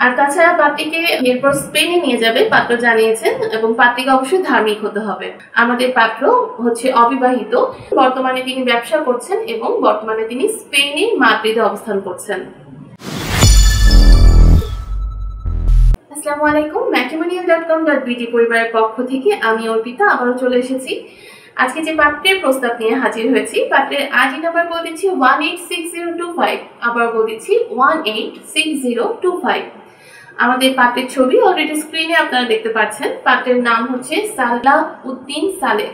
আর তাছাড়া পাত্রীকে এরপর স্পেনে নিয়ে যাবে পাত্র জানিয়েছেন, এবং পাত্রীকে অবশ্যই ধার্মিক হতে হবে। আমাদের পাত্র হচ্ছে অবিবাহিত, বর্তমানে তিনি ব্যবসা করছেন এবং বর্তমানে তিনি স্পেনে মাদ্রিদে অবস্থান করছেন। আসসালামু আলাইকুম, matrimonial.com.bd পরিবারের পক্ষ থেকে আমি অর্পিতা আবারও চলে এসেছি। আজকে যে পাত্রের প্রস্তাব নিয়ে হাজির হয়েছি, পাত্রের আইডি নাম্বার বলে দিচ্ছি 186025, আবার বলে দিচ্ছি 186025। আমাদের পাত্রের ছবি অলরেডি স্ক্রিনে আপনারা দেখতে পাচ্ছেন। পাত্রের নাম হচ্ছে সালাউদ্দিন সালেহ,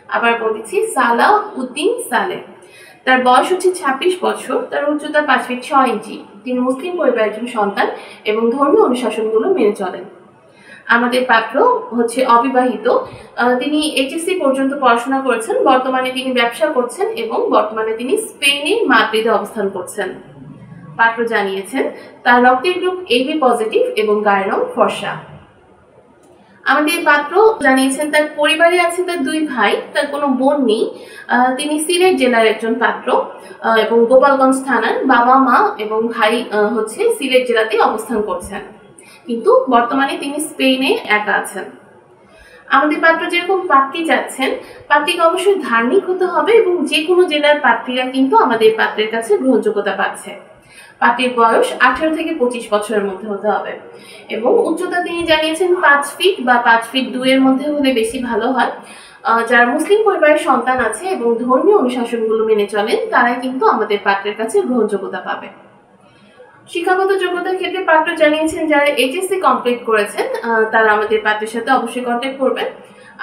আবার বলে দিচ্ছি সালাউদ্দিন সালেহ। তার বয়স হচ্ছে 26 বছর, তার উচ্চতা 5 ফিট 6 ইঞ্চি। তিনি মুসলিম পরিবারের একজন সন্তান এবং ধর্মীয় অনুশাসনগুলো মেনে চলেন। আমাদের পাত্র হচ্ছে অবিবাহিত, তিনি এইচএসসি পর্যন্ত পড়াশোনা করেছেন, বর্তমানে তিনি ব্যবসা করছেন এবং বর্তমানে তিনি স্পেনে মাদ্রিদে অবস্থান করছেন। পাত্র জানিয়েছেন তার রক্তের গ্রুপ এবি পজিটিভ এবং গায়ের রং ফর্সা। আমাদের পাত্র জানিয়েছেন তার পরিবারে আছে তার 2 ভাই, তার কোনো বোন নেই। তিনি সিলেট জেলার একজন পাত্র এবং গোপালগঞ্জ থানার। বাবা মা এবং ভাই হচ্ছে সিলেট জেলাতে অবস্থান করছেন, কিন্তু বর্তমানে তিনি স্পেনে একা আছেন। আমাদের পাত্র যেরকম পাত্রী যাচ্ছেন, পাত্রীকে অবশ্যই ধার্মিক হতে হবে এবং যে কোনো জেলার পাত্রীরা কিন্তু আমাদের পাত্রের কাছে গ্রহণযোগ্যতা পাচ্ছে। পাত্রীর বয়স 18 থেকে 25 বছরের মধ্যে হতে হবে এবং উচ্চতা তিনি জানিয়েছেন 5 ফিট বা 5 ফিট 2 এর মধ্যে হলে বেশি ভালো হয়। যারা মুসলিম পরিবারের সন্তান আছে এবং ধর্মীয় অনুশাসনগুলো মেনে চলেন, তারাই কিন্তু আমাদের পাত্রের কাছে গ্রহণযোগ্যতা পাবে। শিক্ষাগত যোগ্যতার ক্ষেত্রে পাত্র জানিয়েছেন যারা এইচএসসি কমপ্লিট করেছেন তারা আমাদের পাত্রের সাথে অবশ্যই কন্ট্যাক্ট করবেন।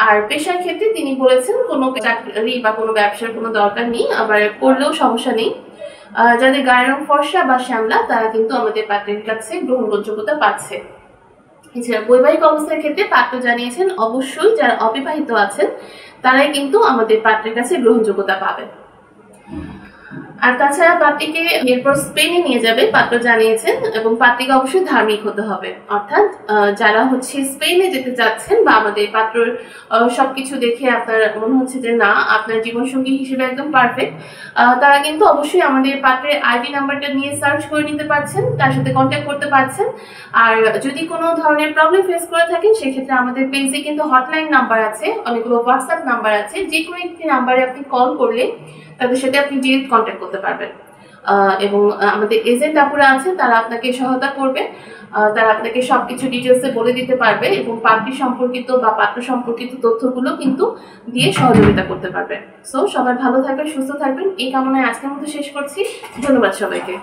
আর পেশার ক্ষেত্রে তিনি বলেছেন কোনো চাকরি বা কোনো ব্যবসার কোনো দরকার নেই, আবার করলেও সমস্যা নেই। যাদের গায়ের রং ফর্সা বা শ্যামলা, তারা কিন্তু আমাদের পাত্রের কাছে গ্রহণযোগ্যতা পাচ্ছে। এছাড়া বৈবাহিক অবস্থার ক্ষেত্রে পাত্র জানিয়েছেন অবশ্যই যারা অবিবাহিত আছেন তারাই কিন্তু আমাদের পাত্রের কাছে গ্রহণযোগ্যতা পাবে। আর তাছাড়া পাত্রীকে এরপর স্পেনে নিয়ে যাবে পাত্র জানিয়েছেন, এবং পাত্রীকে অবশ্যই ধার্মিক হতে হবে। অর্থাৎ যারা হচ্ছে স্পেনে যেতে চাচ্ছেন বা আমাদের পাত্রর সবকিছু দেখে আপনার মনে হচ্ছে যে না আপনার জীবনসঙ্গী হিসেবে একদম পারফেক্ট, তারা কিন্তু অবশ্যই আমাদের পাত্রের আইডি নাম্বারটা নিয়ে সার্চ করে নিতে পারছেন, তার সাথে কন্ট্যাক্ট করতে পারছেন। আর যদি কোনো ধরনের প্রবলেম ফেস করে থাকেন, সেক্ষেত্রে আমাদের পেজে কিন্তু হটলাইন নাম্বার আছে, অনেকগুলো হোয়াটসঅ্যাপ নাম্বার আছে, যে কোনো একটি নাম্বারে আপনি কল করলে তাদের সাথে আপনি ডিরেক্ট কন্ট্যাক্ট করতে পারবেন। এবং আমাদের এজেন্ট আপুরা আছে, তারা আপনাকে সহায়তা করবে, তারা আপনাকে সবকিছু ডিটেলসে বলে দিতে পারবে এবং পাত্রী সম্পর্কিত বা পাত্র সম্পর্কিত তথ্যগুলো কিন্তু দিয়ে সহযোগিতা করতে পারবে। সো সবাই ভালো থাকবেন, সুস্থ থাকবেন, এই কামনায় আজকের মতো শেষ করছি। ধন্যবাদ সবাইকে।